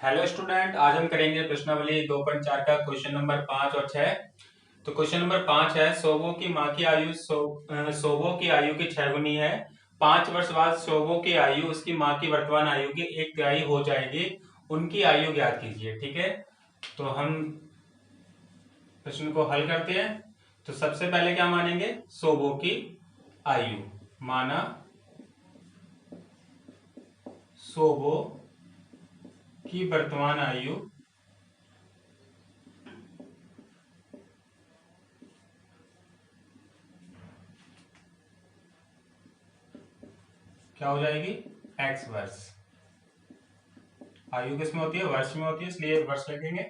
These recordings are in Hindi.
हेलो स्टूडेंट, आज हम करेंगे प्रश्नावली 2.4 का क्वेश्चन नंबर 5 और 6। तो क्वेश्चन नंबर 5 है, सोबो की माँ की आयु सोबो की आयु की 6 गुनी है। 5 वर्ष बाद सोबो की आयु उसकी माँ की वर्तमान आयु की 1/3 हो जाएगी। उनकी आयु ज्ञात कीजिए। ठीक है, तो हम प्रश्न को हल करते हैं। तो सबसे पहले क्या मानेंगे, सोबो की आयु माना। सोबो की वर्तमान आयु क्या हो जाएगी, x वर्ष। आयु किसमें होती है, वर्ष में होती है, इसलिए वर्ष लिखेंगे।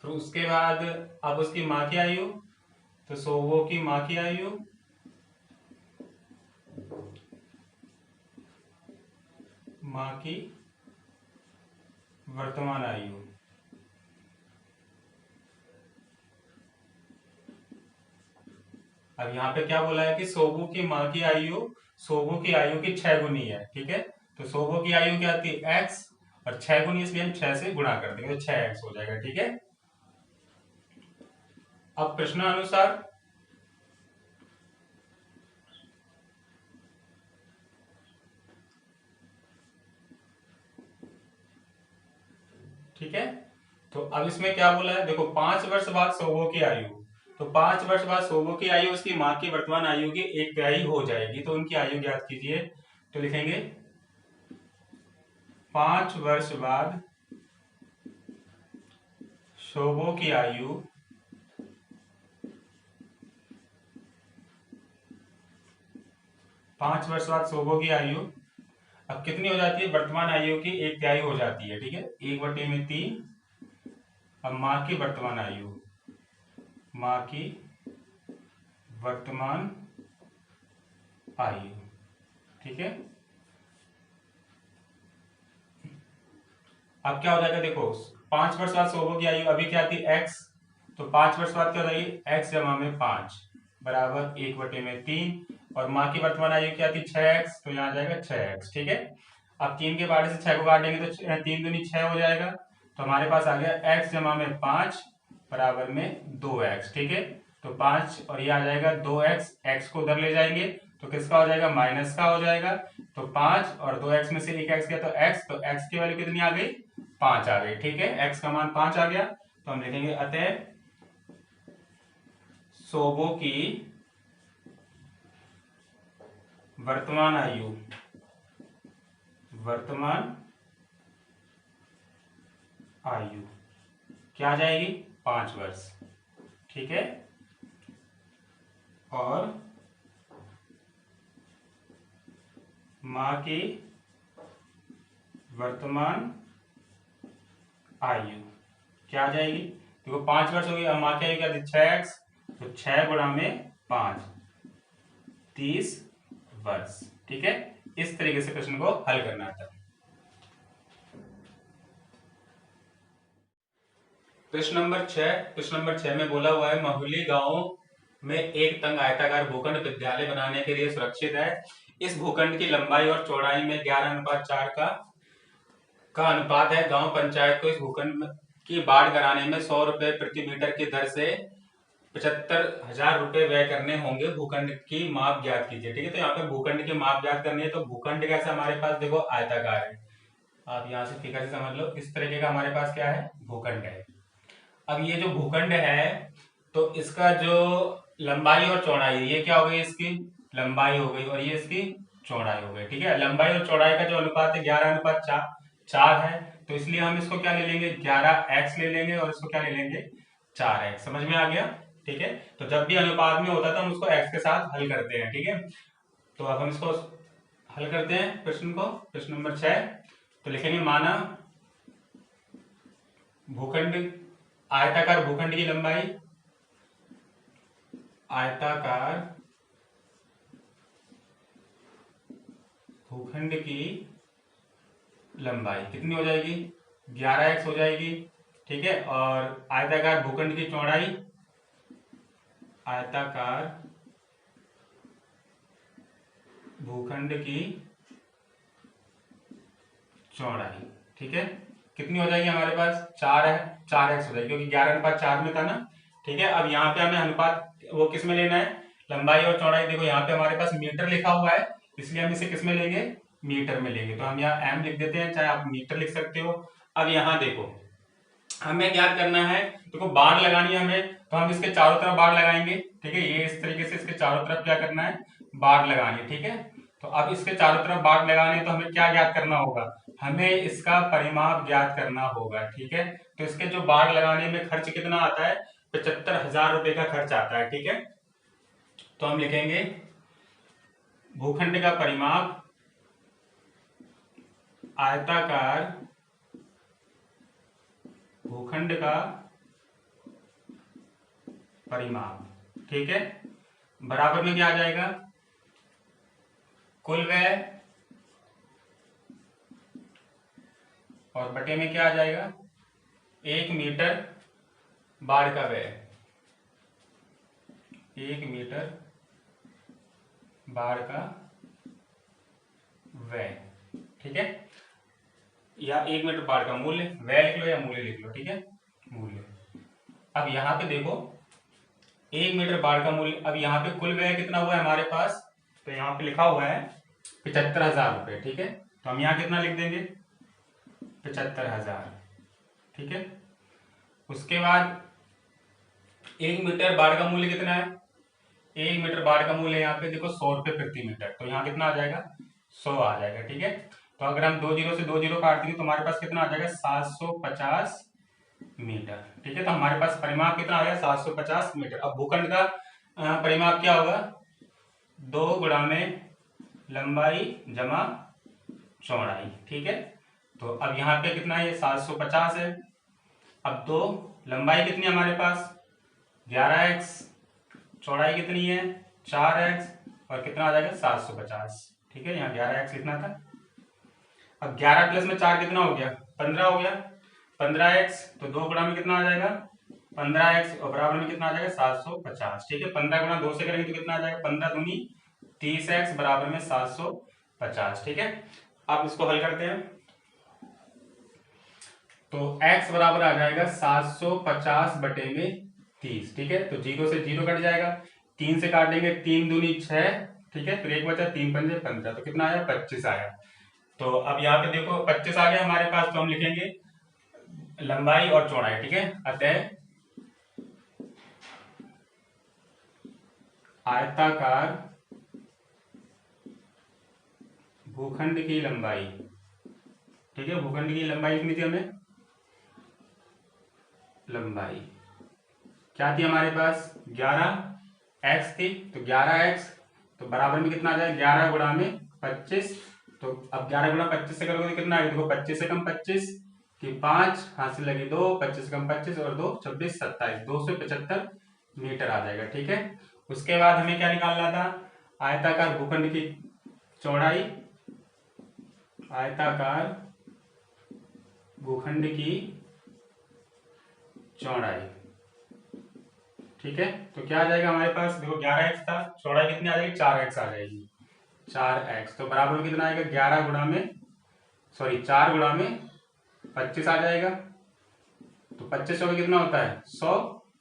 फिर उसके बाद अब उसकी माँ की आयु, तो सोबो की माँ की आयु माँ की वर्तमान आयु। अब यहाँ पे क्या बोला है कि सोबो की माँ की आयु सोबो की आयु की 6 गुनी है। ठीक है, तो सोबो की आयु क्या थी, x, और 6 गुनी, इसलिए हम 6 से गुणा कर देंगे तो 6x हो जाएगा। ठीक है, अब प्रश्नानुसार ठीक है, तो अब इसमें क्या बोला है, देखो 5 वर्ष बाद सोबो की आयु, तो 5 वर्ष बाद सोबो की आयु उसकी माँ की वर्तमान आयु की 1/3 हो जाएगी, तो उनकी आयु ज्ञात कीजिए। तो लिखेंगे 5 वर्ष बाद सोबो की आयु 5 वर्ष बाद सोबो की आयु अब कितनी हो जाती है, वर्तमान आयु की 1/3 हो जाती है। ठीक है, 1/3। अब माँ की वर्तमान आयु, माँ की वर्तमान आयु। ठीक है, अब क्या हो जाएगा, देखो 5 वर्ष बाद सोबो की आयु अभी क्या थी, x, तो 5 वर्ष बाद क्या हो जाएगी, x जमा में 5 बराबर 1/3। और माँ की वर्तमान आयु क्या थी, 6x, तो यहाँ आ जाएगा 6x। ठीक है, अब 3 के बारे से 6 को काट देंगे तो 3 दूनी 6 हो जाएगा, तो हमारे पास आ गया x जमा में 5 बराबर में 2x। ठीक है, तो 5 और ये आ जाएगा 2x, x को उधर ले जाएंगे तो किसका हो जाएगा, माइनस का हो जाएगा। तो 5 और 2x में से एक x गया तो x, तो x की वैल्यू कितनी आ गई, 5 आ गई। ठीक है, x का मान 5 आ गया, तो हम लिखेंगे अतः सोबो की वर्तमान आयु क्या आ जाएगी, 5 वर्ष। ठीक है, और माँ की वर्तमान आयु क्या आ जाएगी, देखो 5 वर्ष हो गई, अब माँ की आयु क्या थी, 6x, तो 6 गुणा में 5, 30 वर्ष। ठीक है, इस तरीके से प्रश्न को हल करना था। प्रश्न नंबर 6 में बोला हुआ है, महुली गांव में एक तंग आयताकार भूखंड विद्यालय बनाने के लिए सुरक्षित है। इस भूखंड की लंबाई और चौड़ाई में 11:4 का अनुपात है। गांव पंचायत को इस भूखंड की बाढ़ कराने में 100 रुपए प्रति मीटर की दर से 75,000 रुपए व्यय करने होंगे। भूखंड की माप ज्ञात कीजिए। ठीक है, तो यहाँ पे भूखंड की माप ज्ञात करनी है, तो भूखंड कैसा हमारे पास, देखो आयताकार है। आप यहाँ से फिगर से समझ लो, इस तरीके का हमारे पास क्या है, भूखंड है। अब ये जो भूखंड है, तो इसका जो लंबाई और चौड़ाई है, ये क्या हो गई, इसकी लंबाई हो गई और ये इसकी चौड़ाई हो गई। ठीक है, लंबाई और चौड़ाई का जो अनुपात है 11:4 है, तो इसलिए हम इसको क्या ले लेंगे, 11x ले लेंगे, और इसको क्या ले लेंगे, 4x। समझ में आ गया। ठीक है, तो जब भी अनुपात में होता था हम उसको x के साथ हल करते हैं। ठीक है, तो अब हम इसको हल करते हैं प्रश्न को। प्रश्न नंबर 6, तो लिखेंगे माना भूखंड आयताकार भूखंड की लंबाई, आयताकार भूखंड की लंबाई कितनी हो जाएगी, 11x हो जाएगी। ठीक है, और आयताकार भूखंड की चौड़ाई, आयताकार भूखंड की चौड़ाई, ठीक है, कितनी हो जाएगी हमारे पास 4 है, 4x हो जाएगी क्योंकि 11:4 में था ना। ठीक है, अब यहाँ पे हमें अनुपात वो किस में लेना है, लंबाई और चौड़ाई। देखो यहाँ पे हमारे पास मीटर लिखा हुआ है, इसलिए हम इसे किस में लेंगे, मीटर में लेंगे। तो हम यहाँ m लिख देते हैं, चाहे आप मीटर लिख सकते हो। अब यहाँ देखो हमें क्या करना है, देखो बाढ़ लगानी है हमें, तो हम इसके चारों तरफ बाढ़ लगाएंगे। ठीक है, ये इस तरीके से इसके चारों तरफ क्या करना है, बाढ़ लगानी है। ठीक है, तो अब इसके चारों तरफ बाढ़ लगाने तो हमें क्या ज्ञात करना होगा, हमें इसका परिमाप ज्ञात करना होगा। ठीक है, तो इसके जो बाढ़ लगाने में खर्च कितना आता है, 75,000 रुपए का खर्च आता है। ठीक है, तो हम लिखेंगे भूखंड का परिमाप आयताकार भूखंड का परिमाप। ठीक है, बराबर में क्या आ जाएगा, कुल व्यय और बटे में क्या आ जाएगा, 1 मीटर बाढ़ का व्यय, 1 मीटर बाढ़ का व्यय। ठीक है, या 1 मीटर बाढ़ का मूल्य, व्यय लिख लो या मूल्य लिख लो। ठीक है, मूल्य। अब यहाँ पे देखो 1 मीटर बाढ़ का मूल्य, अब यहाँ पे कुल व्यय कितना हुआ है हमारे पास, तो यहाँ पे लिखा हुआ है 75,000 रुपए। ठीक है, तो हम यहाँ कितना लिख देंगे, 75,000। ठीक है, उसके बाद 1 मीटर बाढ़ का मूल्य कितना है, 1 मीटर बाढ़ का मूल्य यहाँ पे देखो 100 रुपए प्रति मीटर, तो यहाँ कितना आ जाएगा, 100 आ जाएगा। ठीक है, तो अगर हम 2 जीरो से 2 जीरो काट देंगे तो हमारे पास कितना आ जाएगा, 750 मीटर। ठीक है, तो हमारे पास परिमाप कितना आ गया, 750 मीटर। अब भूखंड का परिमाप क्या होगा, 2 गुणा में लंबाई जमा चौड़ाई। ठीक है, तो अब यहाँ पे कितना है, 750 है। अब तो लंबाई कितनी है हमारे पास, 11x, चौड़ाई कितनी है 4x, और कितना आ जाएगा 750। ठीक है, यहाँ 11x लिखना था। अब 11 प्लस में 4 कितना हो गया, 15 हो गया, 15x, तो 2 गुणा में कितना आ जाएगा 15x, और बराबर में कितना आ जाएगा 750। ठीक है, 15 गुणा 2 से करेंगे तो कितना आ जाएगा, 15 दूनी 30x बराबर में 750। ठीक है, अब इसको हल करते हैं, तो x बराबर आ जाएगा 750 बटे में 30। ठीक है, तो 0 से 0 कट जाएगा, 3 से काटेंगे, 3 दूनी 6। ठीक है, फिर 1 बचा, 3 पंजे 15, तो कितना आया 25 आया। तो अब यहाँ पे देखो 25 आ गया हमारे पास, तो हम लिखेंगे लंबाई और चौड़ाई। ठीक है, अतः आयताकार भूखंड की लंबाई। ठीक है, भूखंड की लंबाई कितनी थी हमें, लंबाई क्या थी हमारे पास 11x थी, तो 11x, तो बराबर में कितना आ जाएगा 11 गुणा में 25। तो अब 11 गुणा 25 से करोगे तो कितना आएगा, देखो 25 से कम 25 की 5, हाथ से लगी 2, 25 से कम 25 और 2 26 27, 275 मीटर आ जाएगा। ठीक है, उसके बाद हमें क्या निकालना था, आयताकार भूखंड की चौड़ाई, आयताकार भूखंड की चौड़ाई। ठीक है, तो क्या आ जाएगा हमारे पास, देखो 11x था, चौड़ाई कितनी आ जाएगी 4x आ जाएगी, 4x, तो बराबर में कितना आएगा 11 गुणा में 4 गुणा में 25 आ जाएगा, तो 25 में कितना होता है 100,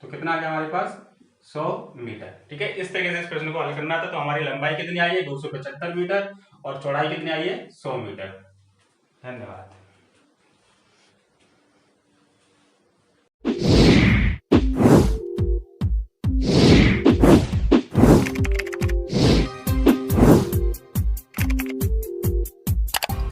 तो कितना आ गया हमारे पास 100 मीटर। ठीक है, इस तरीके से इस प्रश्न को हल करना था। तो हमारी लंबाई कितनी आई है 275 मीटर और चौड़ाई कितनी आई है 100 मीटर। धन्यवाद।